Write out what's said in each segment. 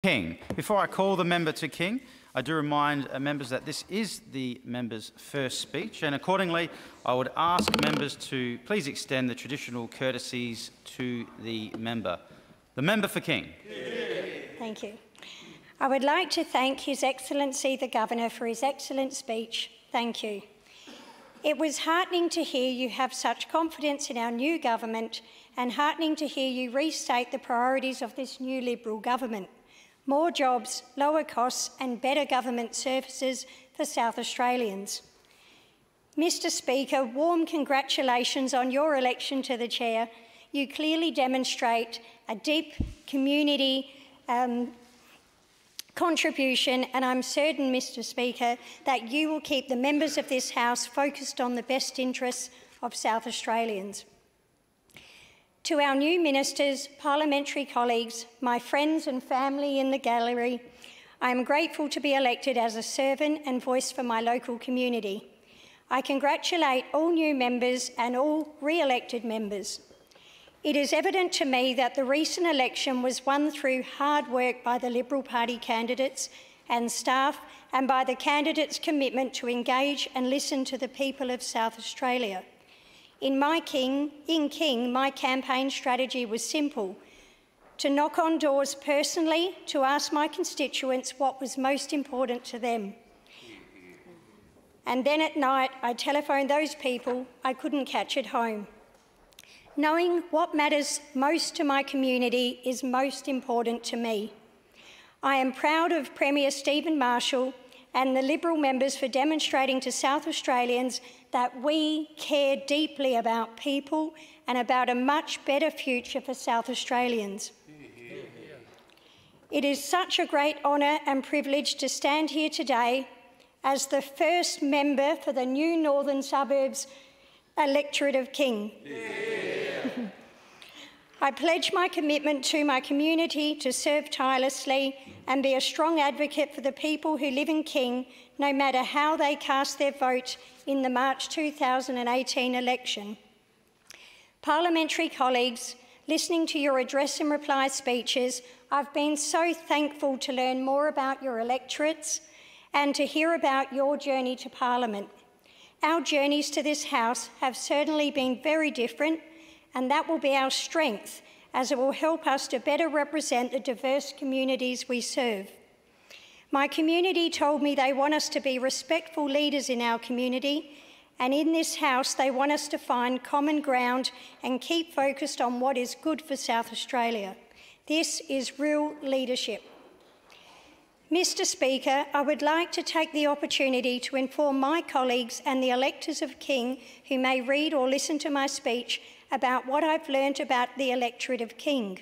King. Before I call the member to King, I do remind members that this is the member's first speech, and accordingly I would ask members to please extend the traditional courtesies to the member. The member for King. Thank you. I would like to thank His Excellency the Governor for his excellent speech. Thank you. It was heartening to hear you have such confidence in our new government and heartening to hear you restate the priorities of this new Liberal government. More jobs, lower costs and better government services for South Australians. Mr Speaker, warm congratulations on your election to the chair. You clearly demonstrate a deep community contribution, and I'm certain, Mr Speaker, that you will keep the members of this House focused on the best interests of South Australians. To our new ministers, parliamentary colleagues, my friends and family in the gallery, I am grateful to be elected as a servant and voice for my local community. I congratulate all new members and all re-elected members. It is evident to me that the recent election was won through hard work by the Liberal Party candidates and staff and by the candidates' commitment to engage and listen to the people of South Australia. In King, my campaign strategy was simple: to knock on doors personally, to ask my constituents what was most important to them. And then at night, I telephoned those people I couldn't catch at home. Knowing what matters most to my community is most important to me. I am proud of Premier Stephen Marshall and the Liberal members for demonstrating to South Australians that we care deeply about people and about a much better future for South Australians. It is such a great honour and privilege to stand here today as the first member for the new Northern Suburbs electorate of King. I pledge my commitment to my community to serve tirelessly and be a strong advocate for the people who live in King, no matter how they cast their vote in the March 2018 election. Parliamentary colleagues, listening to your address and reply speeches, I've been so thankful to learn more about your electorates and to hear about your journey to Parliament. Our journeys to this House have certainly been very different, and that will be our strength, as it will help us to better represent the diverse communities we serve. My community told me they want us to be respectful leaders in our community, and in this House they want us to find common ground and keep focused on what is good for South Australia. This is real leadership. Mr Speaker, I would like to take the opportunity to inform my colleagues and the electors of King who may read or listen to my speech about what I've learnt about the electorate of King.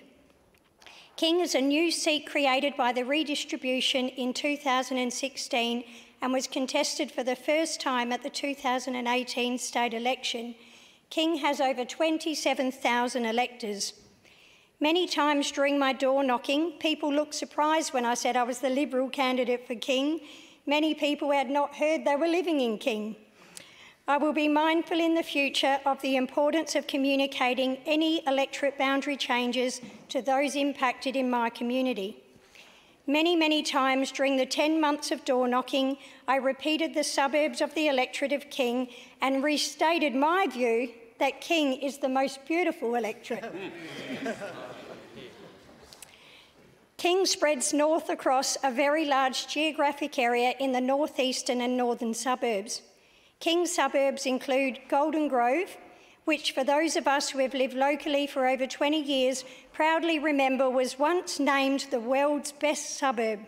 King is a new seat created by the redistribution in 2016 and was contested for the first time at the 2018 state election. King has over 27,000 electors. Many times during my door knocking, people looked surprised when I said I was the Liberal candidate for King. Many people had not heard they were living in King. I will be mindful in the future of the importance of communicating any electorate boundary changes to those impacted in my community. Many times during the 10 months of door knocking, I repeated the suburbs of the electorate of King and restated my view that King is the most beautiful electorate. King spreads north across a very large geographic area in the northeastern and northern suburbs. King's suburbs include Golden Grove, which for those of us who have lived locally for over 20 years proudly remember was once named the world's best suburb.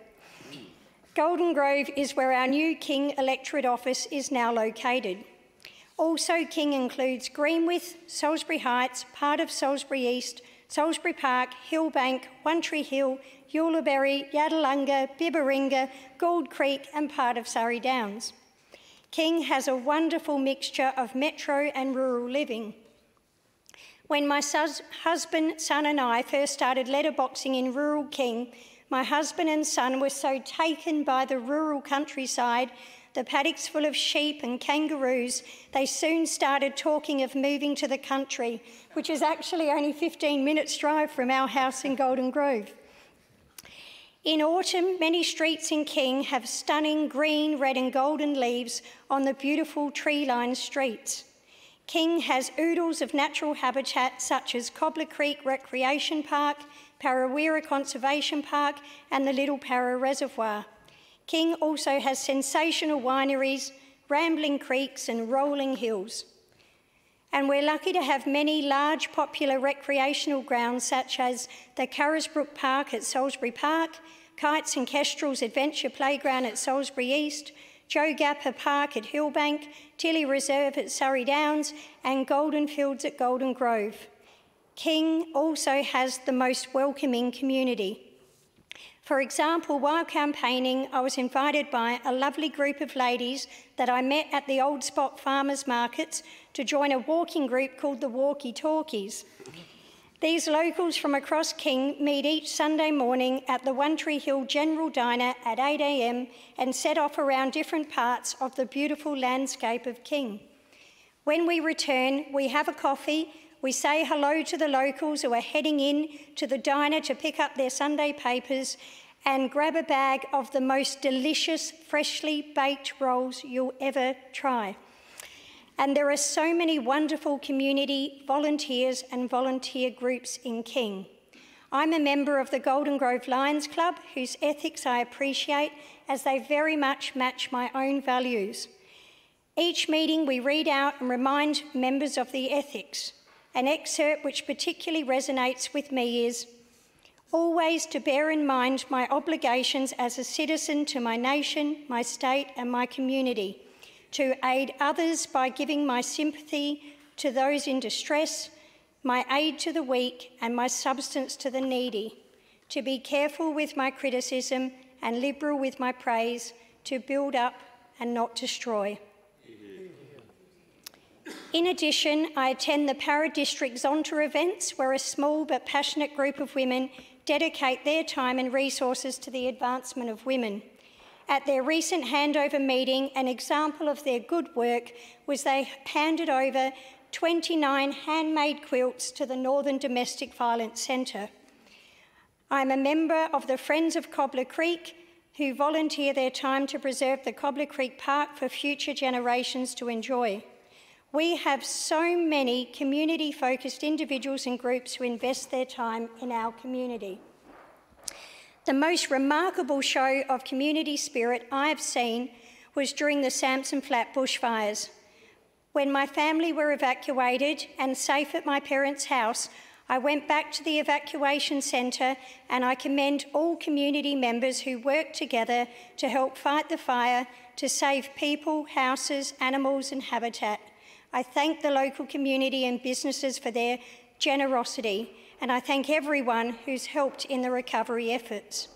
Golden Grove is where our new King electorate office is now located. Also, King includes Greenwith, Salisbury Heights, part of Salisbury East, Salisbury Park, Hillbank, One Tree Hill, Yullaberry, Yadalunga, Bibbaringa, Gould Creek and part of Surrey Downs. King has a wonderful mixture of metro and rural living. When my husband, son and I first started letterboxing in rural King, my husband and son were so taken by the rural countryside, the paddocks full of sheep and kangaroos, they soon started talking of moving to the country, which is actually only 15 minutes drive from our house in Golden Grove. In autumn, many streets in King have stunning green, red and golden leaves on the beautiful tree-lined streets. King has oodles of natural habitat such as Cobbler Creek Recreation Park, Parawira Conservation Park and the Little Para Reservoir. King also has sensational wineries, rambling creeks and rolling hills. And we're lucky to have many large popular recreational grounds such as the Carisbrook Park at Salisbury Park, Kites and Kestrel's Adventure Playground at Salisbury East, Joe Gapper Park at Hillbank, Tilly Reserve at Surrey Downs and Golden Fields at Golden Grove. King also has the most welcoming community. For example, while campaigning, I was invited by a lovely group of ladies that I met at the Old Spot Farmers Markets to join a walking group called the Walkie Talkies. These locals from across King meet each Sunday morning at the One Tree Hill General Diner at 8 a.m. and set off around different parts of the beautiful landscape of King. When we return, we have a coffee, we say hello to the locals who are heading in to the diner to pick up their Sunday papers and grab a bag of the most delicious, freshly baked rolls you'll ever try. And there are so many wonderful community volunteers and volunteer groups in King. I'm a member of the Golden Grove Lions Club, whose ethics I appreciate as they very much match my own values. Each meeting we read out and remind members of the ethics. An excerpt which particularly resonates with me is, always to bear in mind my obligations as a citizen to my nation, my state and my community, to aid others by giving my sympathy to those in distress, my aid to the weak and my substance to the needy, to be careful with my criticism and liberal with my praise, to build up and not destroy. In addition, I attend the Para-District Zonta events where a small but passionate group of women dedicate their time and resources to the advancement of women. At their recent handover meeting, an example of their good work was they handed over 29 handmade quilts to the Northern Domestic Violence Centre. I'm a member of the Friends of Cobbler Creek, who volunteer their time to preserve the Cobbler Creek Park for future generations to enjoy. We have so many community-focused individuals and groups who invest their time in our community. The most remarkable show of community spirit I've seen was during the Samson Flat bushfires. When my family were evacuated and safe at my parents' house, I went back to the evacuation centre and I commend all community members who worked together to help fight the fire to save people, houses, animals and habitat. I thank the local community and businesses for their generosity, and I thank everyone who's helped in the recovery efforts.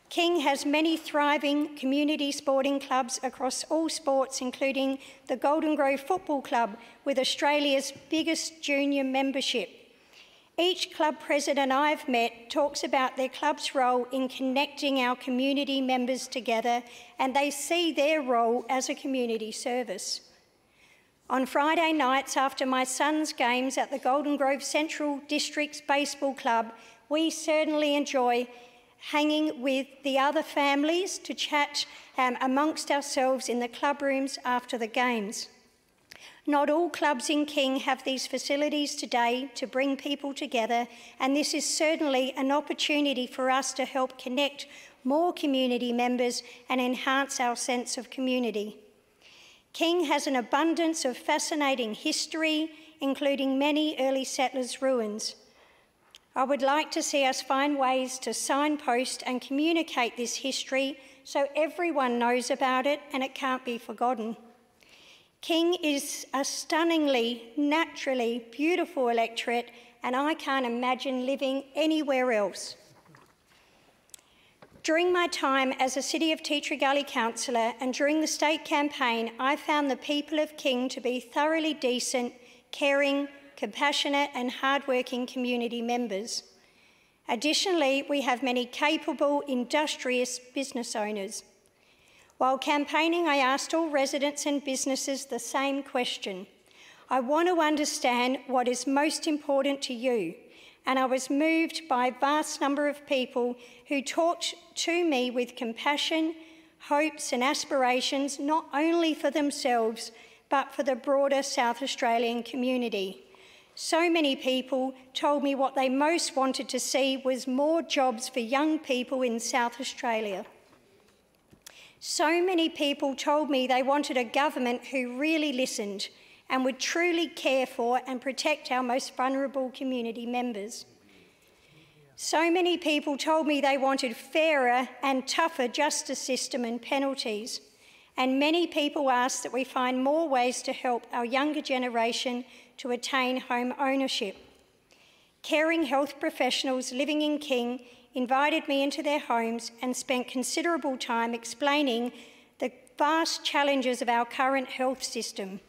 King has many thriving community sporting clubs across all sports, including the Golden Grove Football Club with Australia's biggest junior membership. Each club president I've met talks about their club's role in connecting our community members together, and they see their role as a community service. On Friday nights after my son's games at the Golden Grove Central District's Baseball Club, we certainly enjoy hanging with the other families to chat amongst ourselves in the club rooms after the games. Not all clubs in King have these facilities today to bring people together, and this is certainly an opportunity for us to help connect more community members and enhance our sense of community. King has an abundance of fascinating history, including many early settlers' ruins. I would like to see us find ways to signpost and communicate this history so everyone knows about it and it can't be forgotten. King is a stunningly, naturally beautiful electorate, and I can't imagine living anywhere else. During my time as a City of Tea Tree Gully councillor and during the state campaign, I found the people of King to be thoroughly decent, caring, compassionate and hardworking community members. Additionally, we have many capable, industrious business owners. While campaigning, I asked all residents and businesses the same question. I want to understand what is most important to you, and I was moved by a vast number of people who talked to me with compassion, hopes and aspirations, not only for themselves, but for the broader South Australian community. So many people told me what they most wanted to see was more jobs for young people in South Australia. So many people told me they wanted a government who really listened and would truly care for and protect our most vulnerable community members. So many people told me they wanted fairer and tougher justice system and penalties. And many people asked that we find more ways to help our younger generation to attain home ownership. Caring health professionals living in King invited me into their homes and spent considerable time explaining the vast challenges of our current health system.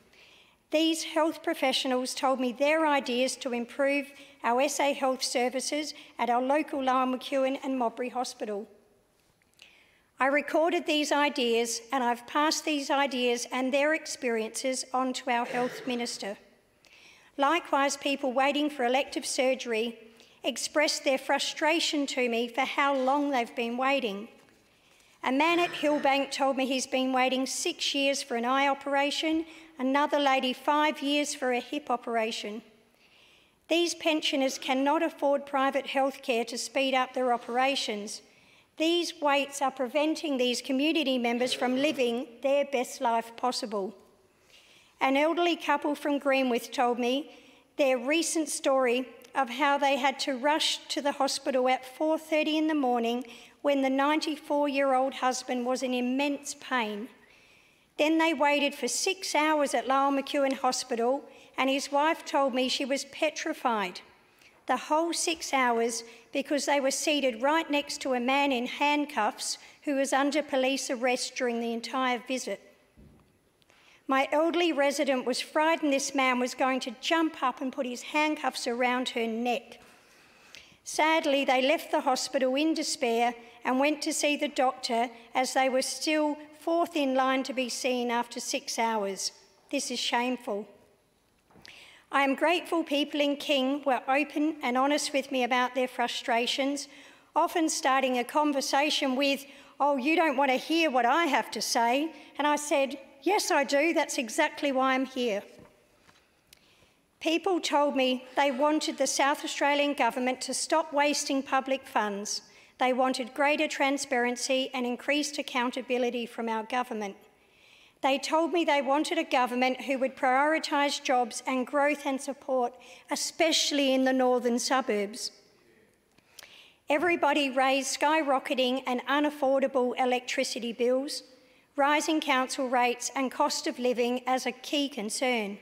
These health professionals told me their ideas to improve our SA health services at our local Lower McEwen and Modbury Hospital. I recorded these ideas and I've passed these ideas and their experiences on to our Health Minister. Likewise, people waiting for elective surgery expressed their frustration to me for how long they've been waiting. A man at Hillbank told me he's been waiting 6 years for an eye operation, another lady 5 years for a hip operation. These pensioners cannot afford private health care to speed up their operations. These waits are preventing these community members from living their best life possible. An elderly couple from Greenwith told me their recent story of how they had to rush to the hospital at 4:30 in the morning when the 94-year-old husband was in immense pain. Then they waited for 6 hours at Lower McEwen Hospital and his wife told me she was petrified. The whole 6 hours because they were seated right next to a man in handcuffs who was under police arrest during the entire visit. My elderly resident was frightened this man was going to jump up and put his handcuffs around her neck. Sadly, they left the hospital in despair and went to see the doctor as they were still fourth in line to be seen after 6 hours. This is shameful. I am grateful people in King were open and honest with me about their frustrations, often starting a conversation with, "Oh, you don't want to hear what I have to say." And I said, "Yes, I do. That's exactly why I'm here." People told me they wanted the South Australian government to stop wasting public funds. They wanted greater transparency and increased accountability from our government. They told me they wanted a government who would prioritise jobs and growth and support, especially in the northern suburbs. Everybody raised skyrocketing and unaffordable electricity bills, rising council rates and cost of living as a key concern.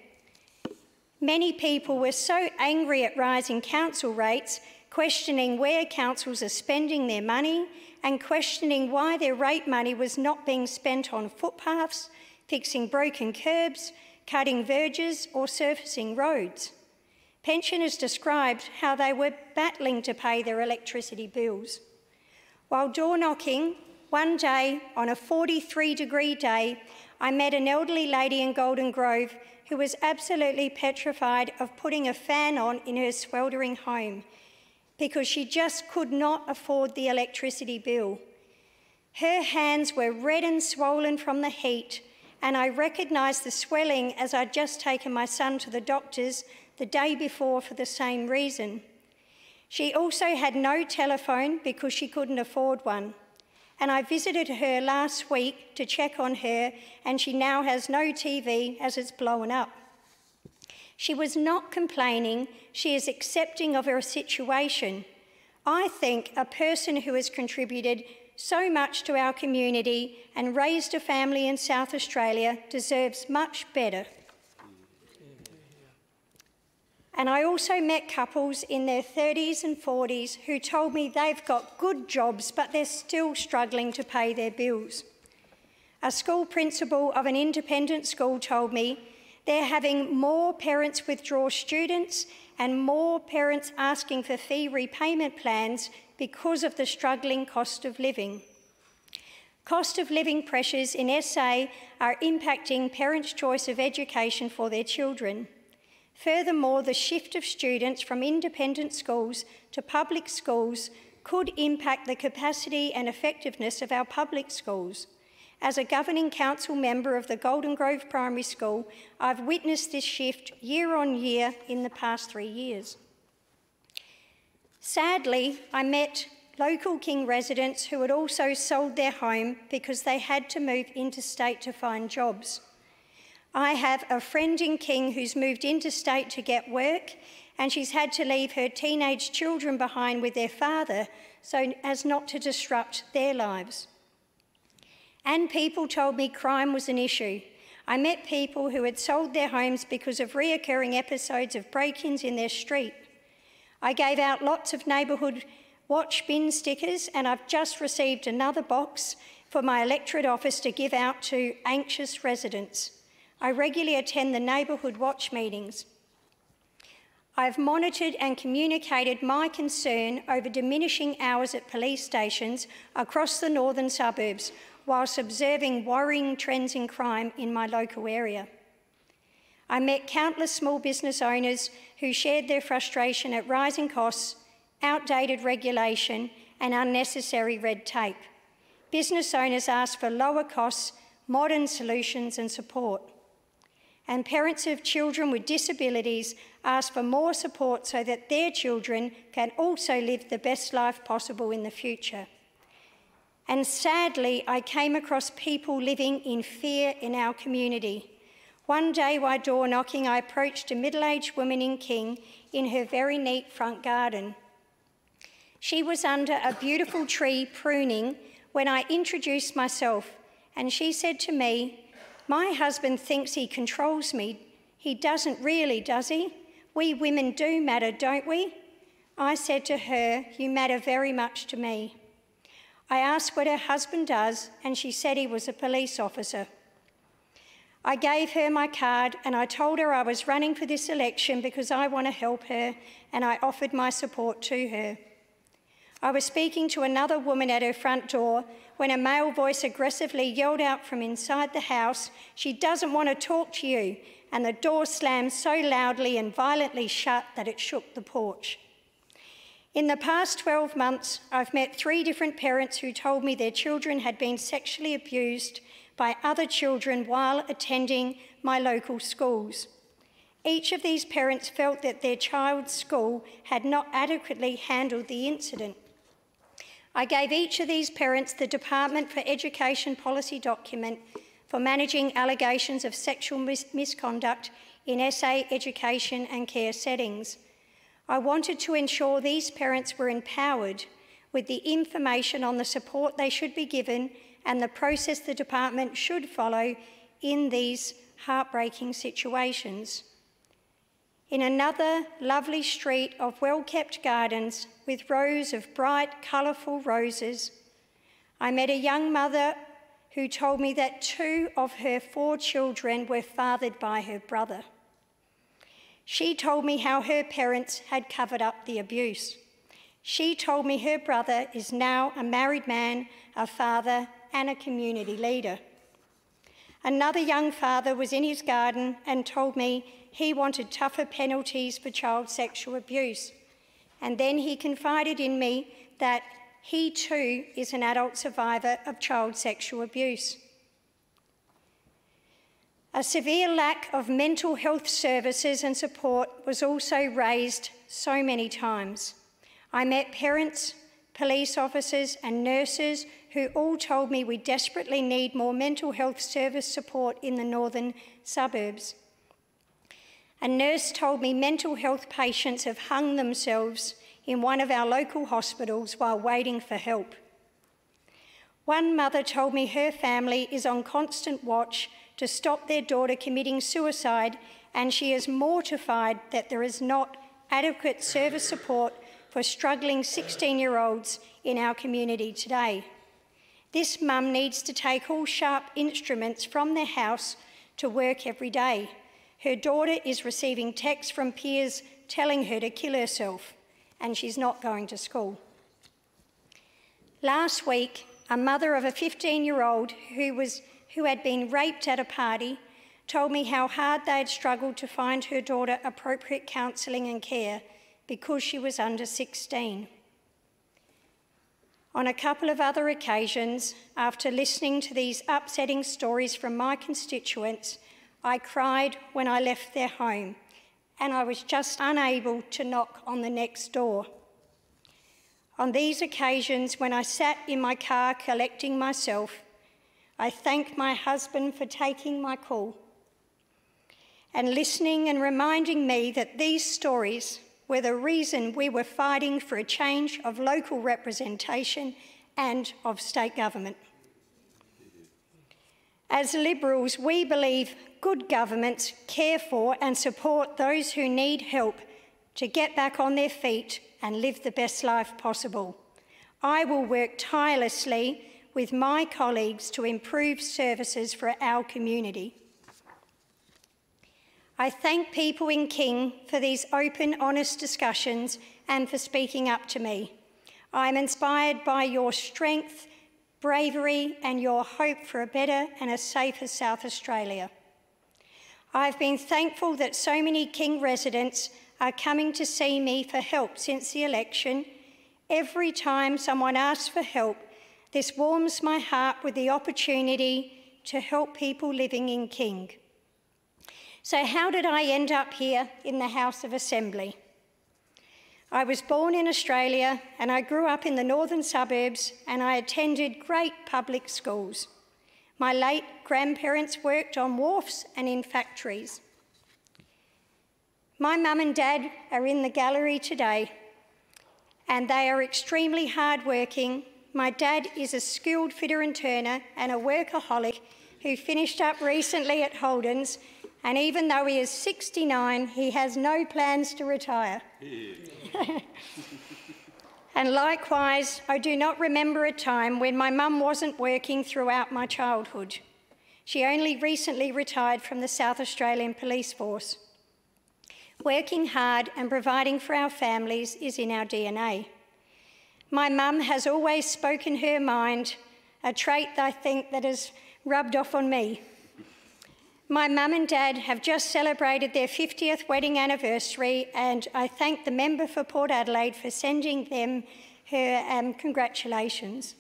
Many people were so angry at rising council rates, questioning where councils are spending their money and questioning why their rate money was not being spent on footpaths, fixing broken curbs, cutting verges or surfacing roads. Pensioners described how they were battling to pay their electricity bills. While door knocking, one day on a 43-degree day, I met an elderly lady in Golden Grove who was absolutely petrified of putting a fan on in her sweltering home because she just could not afford the electricity bill. Her hands were red and swollen from the heat, and I recognised the swelling as I'd just taken my son to the doctors the day before for the same reason. She also had no telephone because she couldn't afford one. And I visited her last week to check on her, and she now has no TV as it's blown up. She was not complaining, she is accepting of her situation. I think a person who has contributed so much to our community and raised a family in South Australia deserves much better. And I also met couples in their 30s and 40s who told me they've got good jobs but they're still struggling to pay their bills. A school principal of an independent school told me they're having more parents withdraw students and more parents asking for fee repayment plans because of the struggling cost of living. Cost of living pressures in SA are impacting parents' choice of education for their children. Furthermore, the shift of students from independent schools to public schools could impact the capacity and effectiveness of our public schools. As a governing council member of the Golden Grove Primary School, I've witnessed this shift year on year in the past 3 years. Sadly, I met local King residents who had also sold their home because they had to move interstate to find jobs. I have a friend in King who's moved interstate to get work, and she's had to leave her teenage children behind with their father so as not to disrupt their lives. And people told me crime was an issue. I met people who had sold their homes because of reoccurring episodes of break-ins in their street. I gave out lots of neighbourhood watch bin stickers, and I've just received another box for my electorate office to give out to anxious residents. I regularly attend the neighbourhood watch meetings. I've monitored and communicated my concern over diminishing hours at police stations across the northern suburbs, whilst observing worrying trends in crime in my local area. I met countless small business owners who shared their frustration at rising costs, outdated regulation, and unnecessary red tape. Business owners asked for lower costs, modern solutions and support. And parents of children with disabilities asked for more support so that their children can also live the best life possible in the future. And sadly, I came across people living in fear in our community. One day while door knocking, I approached a middle-aged woman in King in her very neat front garden. She was under a beautiful tree pruning when I introduced myself, and she said to me, "My husband thinks he controls me. He doesn't really, does he? We women do matter, don't we?" I said to her, "You matter very much to me." I asked what her husband does, and she said he was a police officer. I gave her my card, and I told her I was running for this election because I want to help her, and I offered my support to her. I was speaking to another woman at her front door when a male voice aggressively yelled out from inside the house, "She doesn't want to talk to you," and the door slammed so loudly and violently shut that it shook the porch. In the past 12 months, I've met 3 different parents who told me their children had been sexually abused by other children while attending my local schools. Each of these parents felt that their child's school had not adequately handled the incident. I gave each of these parents the Department for Education policy document for managing allegations of sexual misconduct in SA education and care settings. I wanted to ensure these parents were empowered with the information on the support they should be given and the process the department should follow in these heartbreaking situations. In another lovely street of well-kept gardens with rows of bright, colourful roses, I met a young mother who told me that 2 of her 4 children were fathered by her brother. She told me how her parents had covered up the abuse. She told me her brother is now a married man, a father, and a community leader. Another young father was in his garden and told me he wanted tougher penalties for child sexual abuse. And then he confided in me that he too is an adult survivor of child sexual abuse. A severe lack of mental health services and support was also raised so many times. I met parents, police officers and nurses who all told me we desperately need more mental health service support in the northern suburbs. A nurse told me mental health patients have hung themselves in one of our local hospitals while waiting for help. One mother told me her family is on constant watch to stop their daughter committing suicide, and she is mortified that there is not adequate service support for struggling 16-year-olds in our community today. This mum needs to take all sharp instruments from their house to work every day. Her daughter is receiving texts from peers telling her to kill herself, and she's not going to school. Last week, a mother of a 15-year-old who had been raped at a party told me how hard they had struggled to find her daughter appropriate counselling and care because she was under 16. On a couple of other occasions, after listening to these upsetting stories from my constituents, I cried when I left their home, and I was just unable to knock on the next door. On these occasions, when I sat in my car collecting myself, I thanked my husband for taking my call and listening and reminding me that these stories were the reason we were fighting for a change of local representation and of state government. As Liberals, we believe good governments care for and support those who need help to get back on their feet and live the best life possible. I will work tirelessly with my colleagues to improve services for our community. I thank people in King for these open, honest discussions and for speaking up to me. I am inspired by your strength, bravery and your hope for a better and a safer South Australia. I've been thankful that so many King residents are coming to see me for help since the election. Every time someone asks for help, this warms my heart with the opportunity to help people living in King. So how did I end up here in the House of Assembly? I was born in Australia and I grew up in the northern suburbs and I attended great public schools. My late grandparents worked on wharfs and in factories. My mum and dad are in the gallery today and they are extremely hardworking. My dad is a skilled fitter and turner and a workaholic who finished up recently at Holden's, and even though he is 69, he has no plans to retire. And likewise, I do not remember a time when my mum wasn't working throughout my childhood. She only recently retired from the South Australian Police Force. Working hard and providing for our families is in our DNA. My mum has always spoken her mind, a trait I think that has rubbed off on me. My mum and dad have just celebrated their 50th wedding anniversary and I thank the member for Port Adelaide for sending them her congratulations.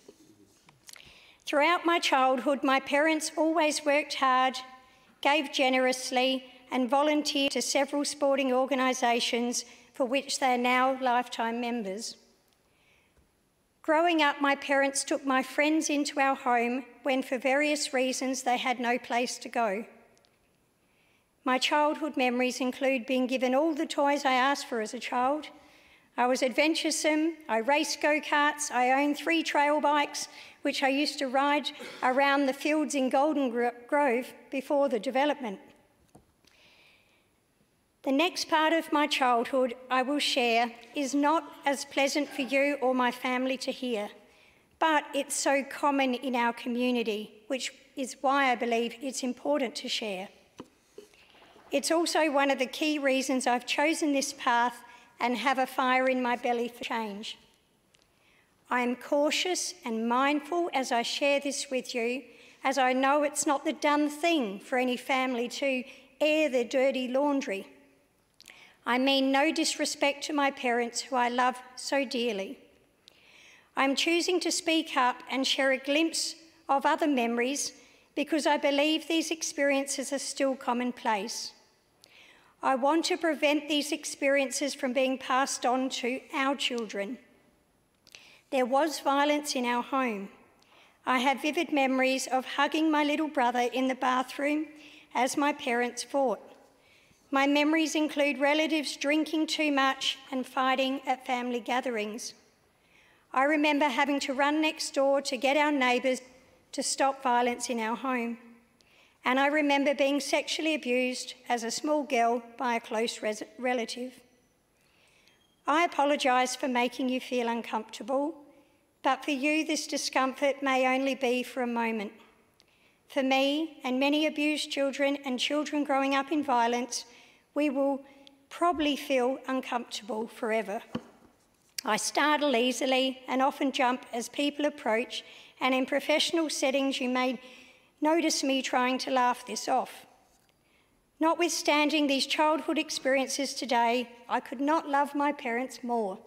Throughout my childhood, my parents always worked hard, gave generously and volunteered to several sporting organisations for which they are now lifetime members. Growing up, my parents took my friends into our home when for various reasons they had no place to go. My childhood memories include being given all the toys I asked for as a child. I was adventuresome, I raced go-karts, I owned 3 trail bikes, which I used to ride around the fields in Golden Grove before the development. The next part of my childhood I will share is not as pleasant for you or my family to hear, but it's so common in our community, which is why I believe it's important to share. It's also one of the key reasons I've chosen this path and have a fire in my belly for change. I am cautious and mindful as I share this with you, as I know it's not the done thing for any family to air their dirty laundry. I mean no disrespect to my parents, who I love so dearly. I'm choosing to speak up and share a glimpse of other memories because I believe these experiences are still commonplace. I want to prevent these experiences from being passed on to our children. There was violence in our home. I have vivid memories of hugging my little brother in the bathroom as my parents fought. My memories include relatives drinking too much and fighting at family gatherings. I remember having to run next door to get our neighbours to stop violence in our home. And I remember being sexually abused as a small girl by a close relative. I apologise for making you feel uncomfortable, but for you this discomfort may only be for a moment. For me and many abused children and children growing up in violence, we will probably feel uncomfortable forever. I startle easily and often jump as people approach, and in professional settings you may notice me trying to laugh this off. Notwithstanding these childhood experiences today, I could not love my parents more.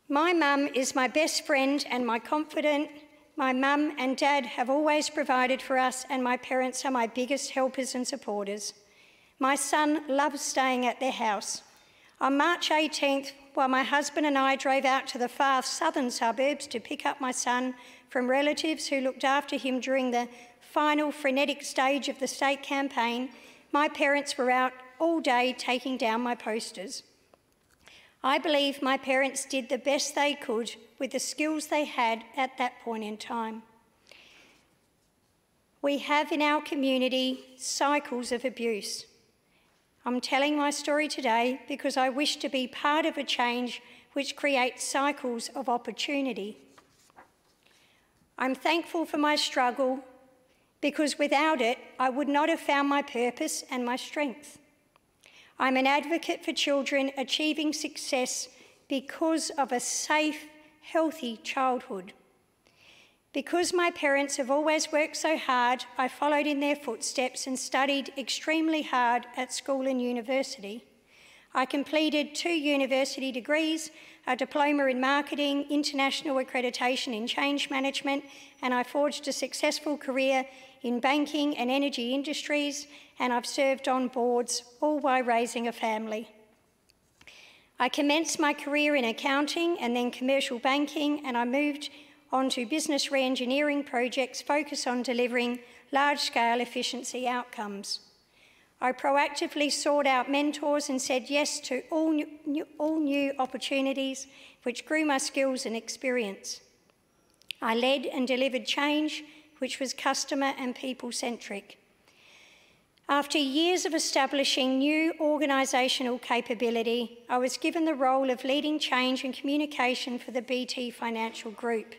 My mum is my best friend and my confidant. My mum and dad have always provided for us, and my parents are my biggest helpers and supporters. My son loves staying at their house. On March 18th, while my husband and I drove out to the far southern suburbs to pick up my son from relatives who looked after him during the final frenetic stage of the state campaign, my parents were out all day taking down my posters. I believe my parents did the best they could with the skills they had at that point in time. We have in our community cycles of abuse. I'm telling my story today because I wish to be part of a change which creates cycles of opportunity. I'm thankful for my struggle because without it, I would not have found my purpose and my strength. I'm an advocate for children achieving success because of a safe, healthy childhood. Because my parents have always worked so hard, I followed in their footsteps and studied extremely hard at school and university. I completed 2 university degrees, a diploma in marketing, international accreditation in change management, and I forged a successful career in banking and energy industries, and I've served on boards, all while raising a family. I commenced my career in accounting and then commercial banking, and I moved on to business re-engineering projects focused on delivering large-scale efficiency outcomes. I proactively sought out mentors and said yes to all new opportunities which grew my skills and experience. I led and delivered change which was customer and people-centric. After years of establishing new organisational capability, I was given the role of leading change and communication for the BT Financial Group.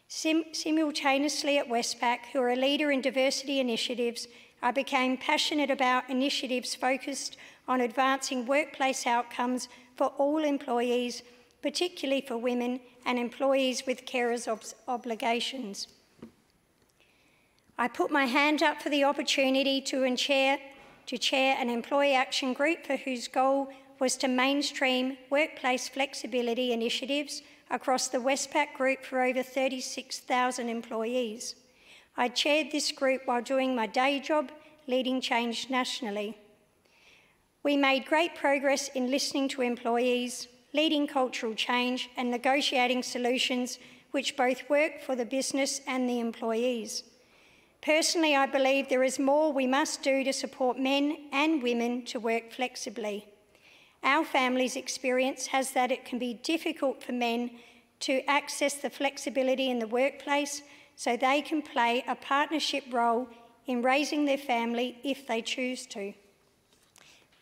Simultaneously at Westpac, who are a leader in diversity initiatives, I became passionate about initiatives focused on advancing workplace outcomes for all employees, particularly for women and employees with carers' obligations. I put my hand up for the opportunity to chair an employee action group for whose goal was to mainstream workplace flexibility initiatives across the Westpac Group for over 36,000 employees. I chaired this group while doing my day job, leading change nationally. We made great progress in listening to employees, leading cultural change and negotiating solutions which both work for the business and the employees. Personally, I believe there is more we must do to support men and women to work flexibly. Our family's experience has that it can be difficult for men to access the flexibility in the workplace so they can play a partnership role in raising their family if they choose to.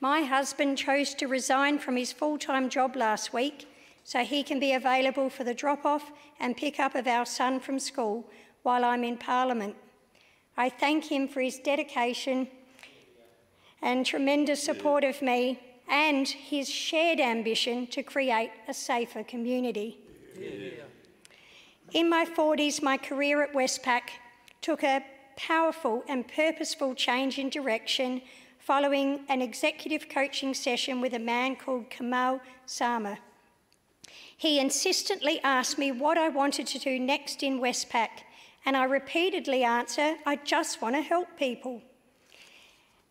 My husband chose to resign from his full-time job last week so he can be available for the drop-off and pick-up of our son from school while I'm in Parliament. I thank him for his dedication and tremendous support of me and his shared ambition to create a safer community. Yeah. In my 40s, my career at Westpac took a powerful and purposeful change in direction following an executive coaching session with a man called Kamal Sama. He insistently asked me what I wanted to do next in Westpac, and I repeatedly answered, I just want to help people.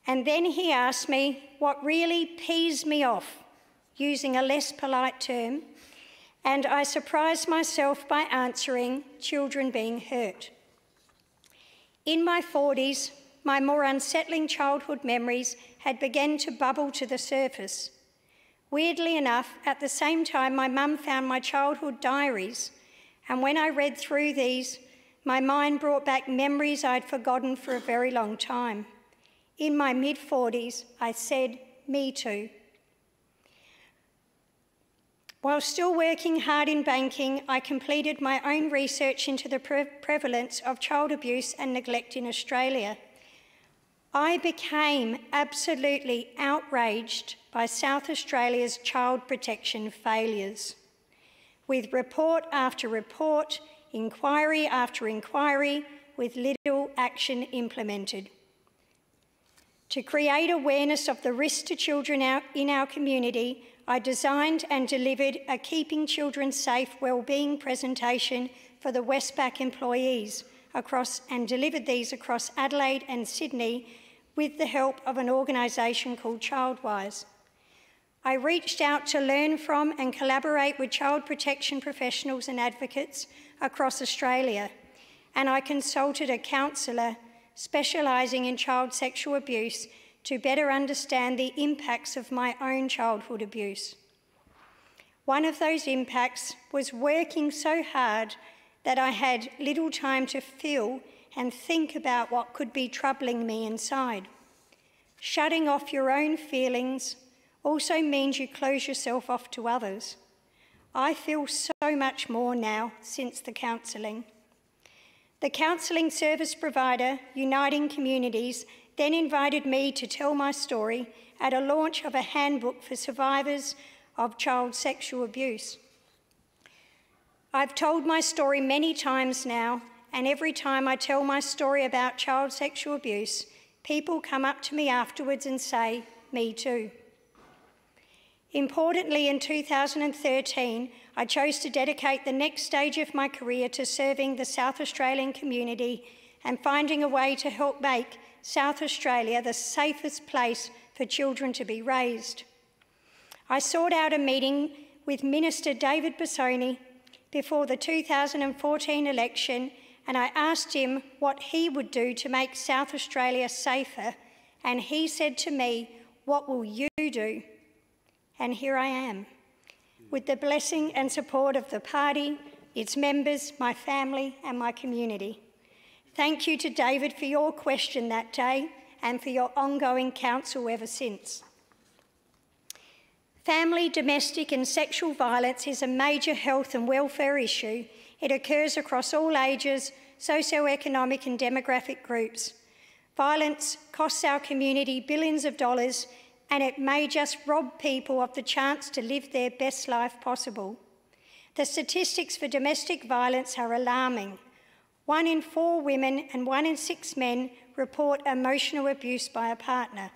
And then he asked me what really pees me off, using a less polite term, and I surprised myself by answering children being hurt. In my 40s, my more unsettling childhood memories had begun to bubble to the surface. Weirdly enough, at the same time, my mum found my childhood diaries, and when I read through these, my mind brought back memories I'd forgotten for a very long time. In my mid-40s, I said, me too. While still working hard in banking, I completed my own research into the prevalence of child abuse and neglect in Australia. I became absolutely outraged by South Australia's child protection failures. With report after report, inquiry after inquiry, with little action implemented. To create awareness of the risks to children in our community, I designed and delivered a Keeping Children Safe Wellbeing presentation for the Westpac employees and delivered these across Adelaide and Sydney with the help of an organisation called Childwise. I reached out to learn from and collaborate with child protection professionals and advocates across Australia, and I consulted a counsellor specialising in child sexual abuse to better understand the impacts of my own childhood abuse. One of those impacts was working so hard that I had little time to feel and think about what could be troubling me inside. Shutting off your own feelings also means you close yourself off to others. I feel so much more now since the counselling. The counselling service provider, Uniting Communities, then invited me to tell my story at a launch of a handbook for survivors of child sexual abuse. I've told my story many times now, and every time I tell my story about child sexual abuse, people come up to me afterwards and say, "Me too." Importantly, in 2013, I chose to dedicate the next stage of my career to serving the South Australian community and finding a way to help make South Australia the safest place for children to be raised. I sought out a meeting with Minister David Busoni before the 2014 election, and I asked him what he would do to make South Australia safer, and he said to me, "What will you do?" And here I am, with the blessing and support of the party, its members, my family and my community. Thank you to David for your question that day and for your ongoing counsel ever since. Family, domestic and sexual violence is a major health and welfare issue. It occurs across all ages, socioeconomic and demographic groups. Violence costs our community billions of dollars, and it may just rob people of the chance to live their best life possible. The statistics for domestic violence are alarming. 1 in 4 women and 1 in 6 men report emotional abuse by a partner.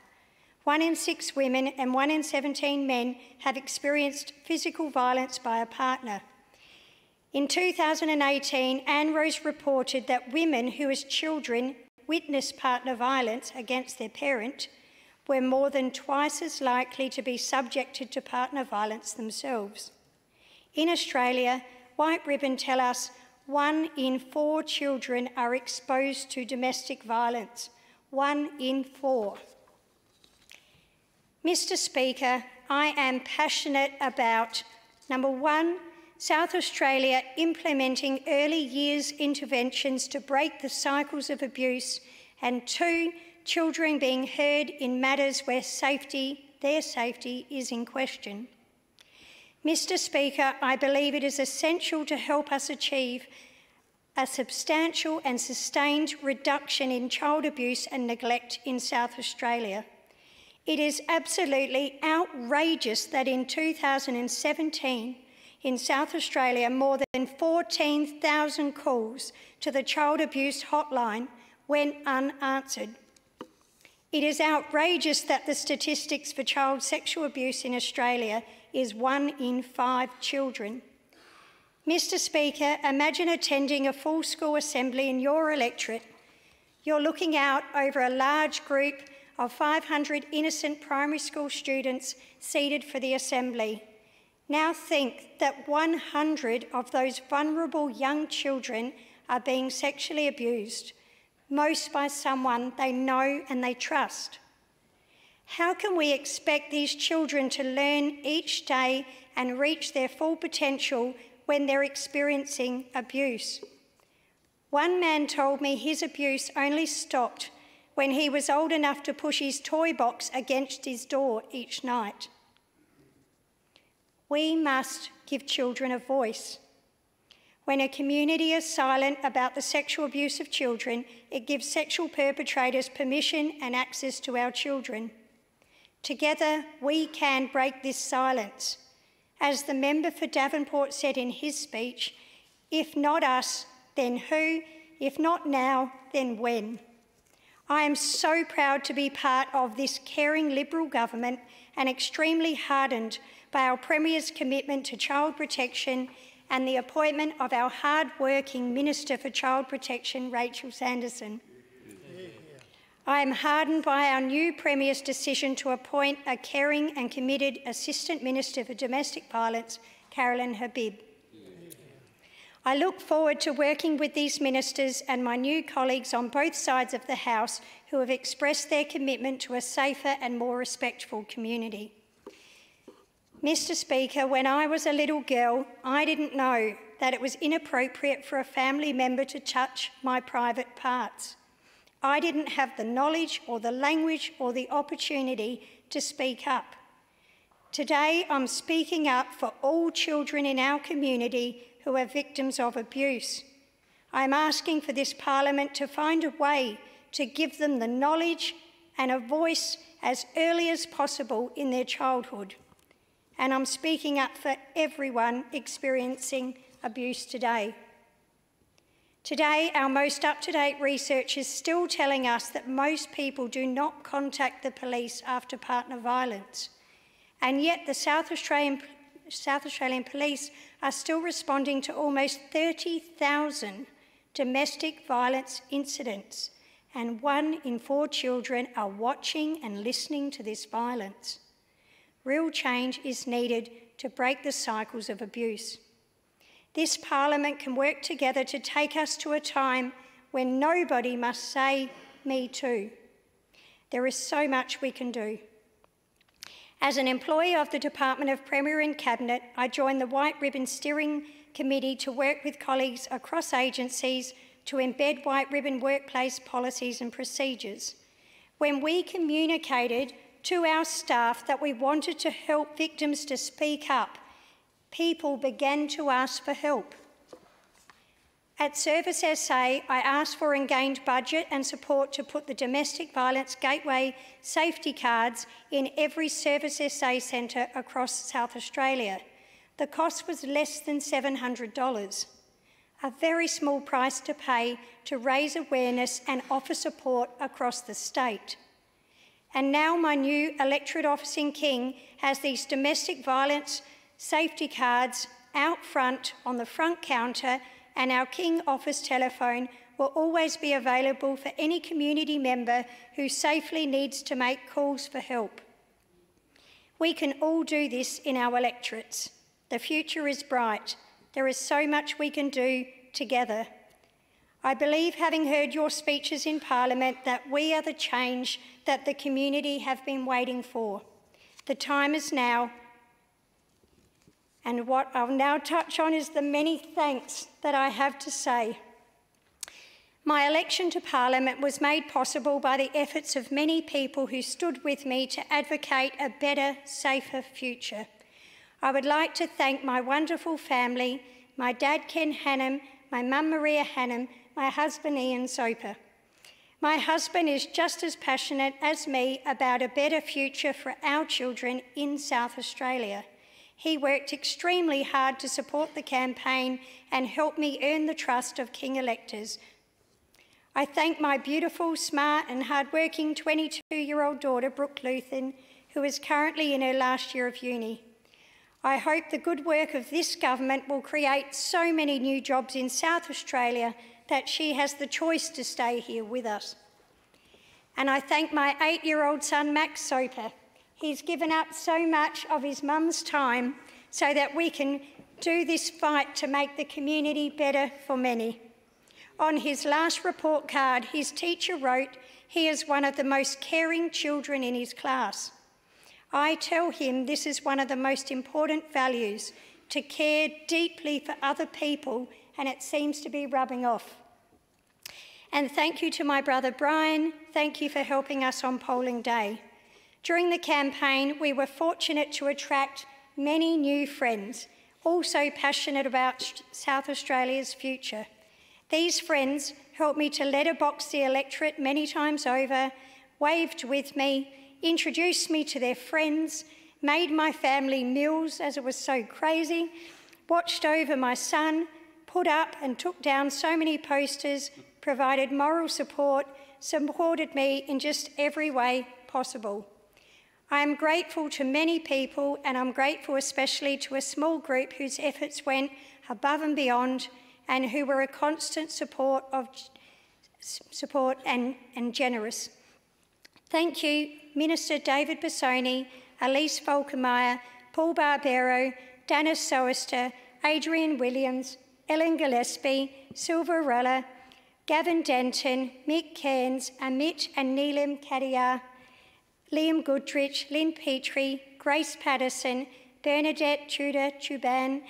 1 in 6 women and 1 in 17 men have experienced physical violence by a partner. In 2018, Anne Rose reported that women who as children witnessed partner violence against their parent were more than twice as likely to be subjected to partner violence themselves. In Australia, White Ribbon tell us 1 in 4 children are exposed to domestic violence. 1 in 4. Mr. Speaker, I am passionate about, number 1, South Australia implementing early years interventions to break the cycles of abuse, and 2, children being heard in matters where their safety is in question. Mr. Speaker, I believe it is essential to help us achieve a substantial and sustained reduction in child abuse and neglect in South Australia. It is absolutely outrageous that in 2017, in South Australia, more than 14,000 calls to the child abuse hotline went unanswered. It is outrageous that the statistics for child sexual abuse in Australia is 1 in 5 children. Mr. Speaker, imagine attending a full school assembly in your electorate. You're looking out over a large group of 500 innocent primary school students seated for the assembly. Now think that 100 of those vulnerable young children are being sexually abused, most by someone they know and they trust. How can we expect these children to learn each day and reach their full potential when they're experiencing abuse? One man told me his abuse only stopped when he was old enough to push his toy box against his door each night. We must give children a voice. When a community is silent about the sexual abuse of children, it gives sexual perpetrators permission and access to our children. Together, we can break this silence. As the member for Davenport said in his speech, if not us, then who? If not now, then when? I am so proud to be part of this caring Liberal government and extremely heartened by our Premier's commitment to child protection and the appointment of our hard-working Minister for Child Protection, Rachel Sanderson. I am heartened by our new Premier's decision to appoint a caring and committed Assistant Minister for Domestic Violence, Carolyn Habib. I look forward to working with these ministers and my new colleagues on both sides of the House who have expressed their commitment to a safer and more respectful community. Mr. Speaker, when I was a little girl, I didn't know that it was inappropriate for a family member to touch my private parts. I didn't have the knowledge or the language or the opportunity to speak up. Today, I'm speaking up for all children in our community who are victims of abuse. I'm asking for this Parliament to find a way to give them the knowledge and a voice as early as possible in their childhood. And I'm speaking up for everyone experiencing abuse today. Today, our most up-to-date research is still telling us that most people do not contact the police after partner violence. And yet the South Australian Police are still responding to almost 30,000 domestic violence incidents, and 1 in 4 children are watching and listening to this violence. Real change is needed to break the cycles of abuse. This Parliament can work together to take us to a time when nobody must say, "Me too." There is so much we can do. As an employee of the Department of Premier and Cabinet, I joined the White Ribbon Steering Committee to work with colleagues across agencies to embed White Ribbon workplace policies and procedures. When we communicated to our staff that we wanted to help victims to speak up, people began to ask for help. At Service SA, I asked for and gained budget and support to put the Domestic Violence Gateway safety cards in every Service SA centre across South Australia. The cost was less than $700, a very small price to pay to raise awareness and offer support across the state. And now my new electorate office in King has these domestic violence safety cards out front on the front counter, and our King office telephone will always be available for any community member who safely needs to make calls for help. We can all do this in our electorates. The future is bright. There is so much we can do together. I believe, having heard your speeches in Parliament, that we are the change that the community have been waiting for. The time is now. And what I'll now touch on is the many thanks that I have to say. My election to Parliament was made possible by the efforts of many people who stood with me to advocate a better, safer future. I would like to thank my wonderful family, my dad Ken Hannam, my mum Maria Hannam, my husband Ian Soper. My husband is just as passionate as me about a better future for our children in South Australia. He worked extremely hard to support the campaign and help me earn the trust of King electors. I thank my beautiful, smart and hard-working 22-year-old daughter, Brooke Luethen, who is currently in her last year of uni. I hope the good work of this government will create so many new jobs in South Australia that she has the choice to stay here with us. And I thank my 8-year-old son, Max Soper. He's given up so much of his mum's time so that we can do this fight to make the community better for many. On his last report card, his teacher wrote, "He is one of the most caring children in his class." I tell him this is one of the most important values, to care deeply for other people, and it seems to be rubbing off. And thank you to my brother Brian. Thank you for helping us on polling day. During the campaign, we were fortunate to attract many new friends, also passionate about South Australia's future. These friends helped me to letterbox the electorate many times over, waved with me, introduced me to their friends, made my family meals as it was so crazy, watched over my son, put up and took down so many posters, provided moral support, supported me in just every way possible. I am grateful to many people, and I'm grateful especially to a small group whose efforts went above and beyond and who were a constant support and generous. Thank you, Minister David Busoni, Elise Falkenmeyer, Paul Barbero, Dennis Soester, Adrian Williams, Ellen Gillespie, Silva Rella, Gavin Denton, Mick Cairns, Amit and Neelam Kadia, Liam Goodrich, Lynn Petrie, Grace Patterson, Bernadette Tudor Chuban,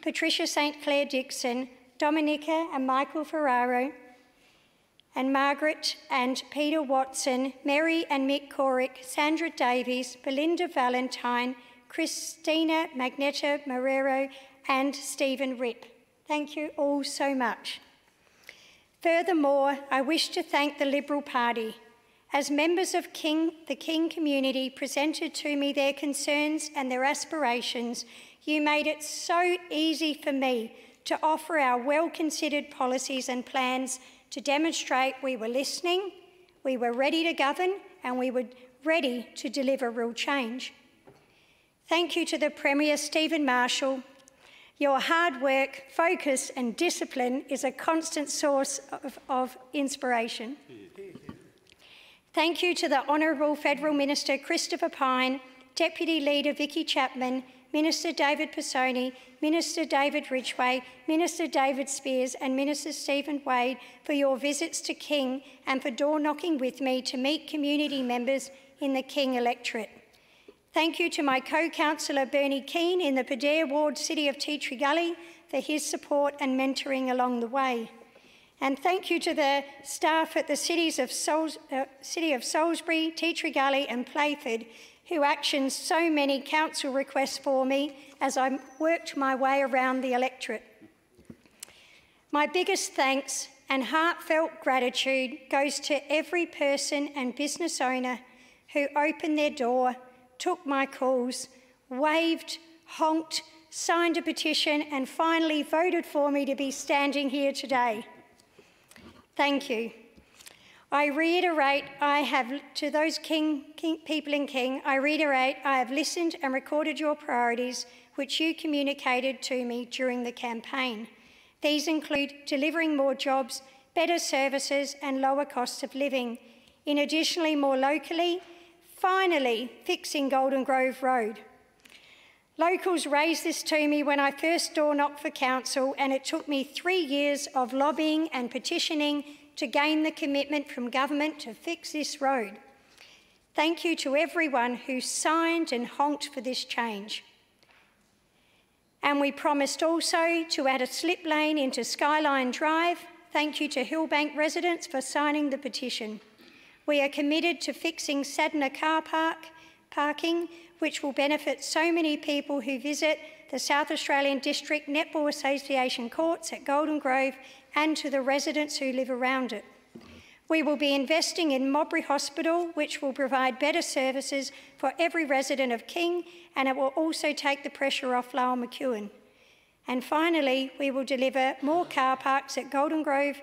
Patricia St. Clair Dixon, Dominica and Michael Ferraro, and Margaret and Peter Watson, Mary and Mick Corick, Sandra Davies, Belinda Valentine, Christina Magneta Marrero, and Stephen Ripp. Thank you all so much. Furthermore, I wish to thank the Liberal Party. As members of the King community presented to me their concerns and their aspirations, you made it so easy for me to offer our well-considered policies and plans to demonstrate we were listening, we were ready to govern, and we were ready to deliver real change. Thank you to the Premier Stephen Marshall. Your hard work, focus and discipline is a constant source of inspiration. Thank you to the Honourable Federal Minister Christopher Pyne, Deputy Leader Vicky Chapman, Minister David Busoni, Minister David Ridgway, Minister David Spears and Minister Stephen Wade for your visits to King and for door-knocking with me to meet community members in the King electorate. Thank you to my co-councillor Bernie Keane in the Padare Ward, City of Tea Tree Gully, for his support and mentoring along the way. And thank you to the staff at the City of Salisbury, Tea Tree Gully and Playford, who actioned so many council requests for me as I worked my way around the electorate. My biggest thanks and heartfelt gratitude goes to every person and business owner who opened their door, took my calls, waved, honked, signed a petition and finally voted for me to be standing here today. Thank you. I reiterate, to those people in King, I reiterate, I have listened and recorded your priorities, which you communicated to me during the campaign. These include delivering more jobs, better services and lower costs of living. In additionally, more locally, finally fixing Golden Grove Road. Locals raised this to me when I first door-knocked for council, and it took me 3 years of lobbying and petitioning to gain the commitment from government to fix this road. Thank you to everyone who signed and honked for this change. And we promised also to add a slip lane into Skyline Drive. Thank you to Hillbank residents for signing the petition. We are committed to fixing Sadna car parking, which will benefit so many people who visit the South Australian District Netball Association courts at Golden Grove and to the residents who live around it. We will be investing in Mowbray Hospital, which will provide better services for every resident of King, and it will also take the pressure off Lowell McEwen. And finally, we will deliver more car parks at Golden Grove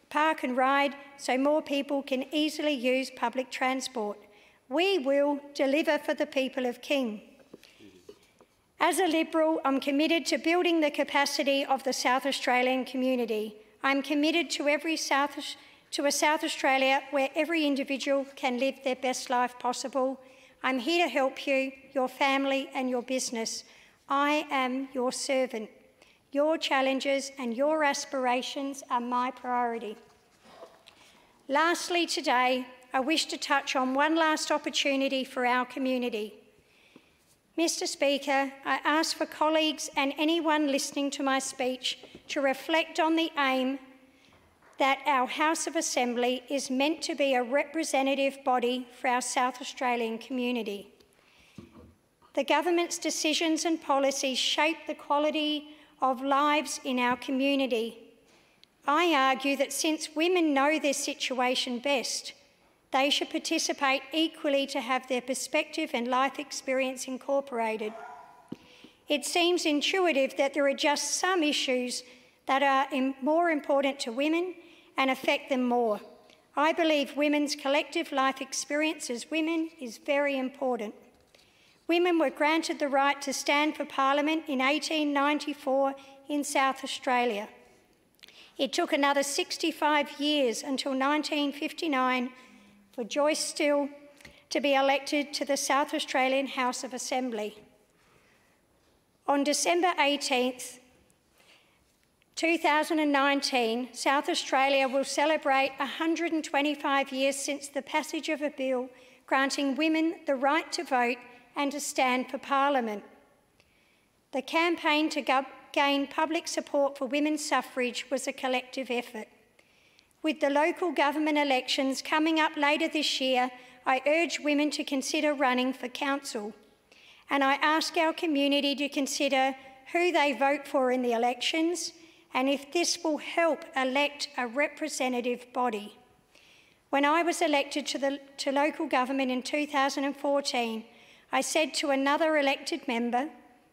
Park and Ride so more people can easily use public transport. We will deliver for the people of King. As a Liberal, I'm committed to building the capacity of the South Australian community. I'm committed to a South Australia where every individual can live their best life possible. I'm here to help you, your family and your business. I am your servant. Your challenges and your aspirations are my priority. Lastly today, I wish to touch on one last opportunity for our community. Mr. Speaker, I ask for colleagues and anyone listening to my speech to reflect on the aim that our House of Assembly is meant to be a representative body for our South Australian community. The government's decisions and policies shape the quality of lives in our community. I argue that since women know their situation best, they should participate equally to have their perspective and life experience incorporated. It seems intuitive that there are just some issues that are more important to women and affect them more. I believe women's collective life experience as women is very important. Women were granted the right to stand for Parliament in 1894 in South Australia. It took another 65 years until 1959 for Joyce Still to be elected to the South Australian House of Assembly. On December 18th, 2019, South Australia will celebrate 125 years since the passage of a bill granting women the right to vote and to stand for Parliament. The campaign to gain public support for women's suffrage was a collective effort. With the local government elections coming up later this year, I urge women to consider running for council. And I ask our community to consider who they vote for in the elections and if this will help elect a representative body. When I was elected to local government in 2014, I said to another elected member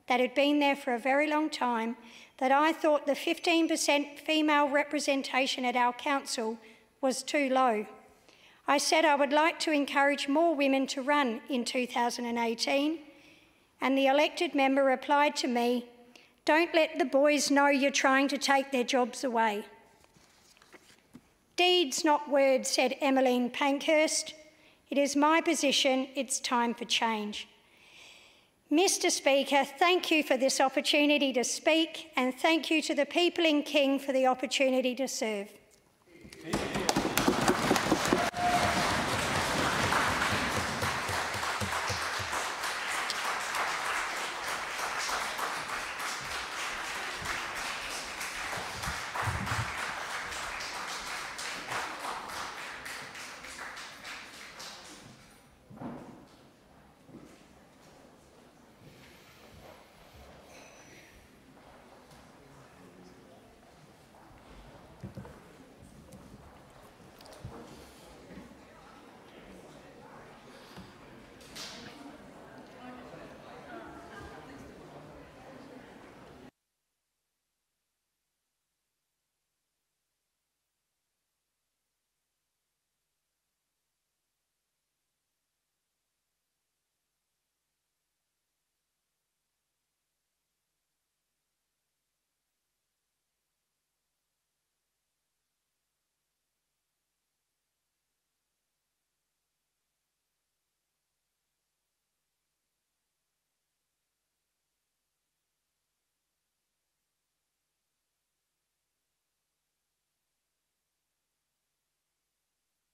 that had been there for a very long time that I thought the 15% female representation at our council was too low. I said I would like to encourage more women to run in 2018, and the elected member replied to me, "Don't let the boys know you're trying to take their jobs away." "Deeds, not words," said Emmeline Pankhurst. "It is my position, it's time for change." Mr Speaker, thank you for this opportunity to speak, and thank you to the people in King for the opportunity to serve.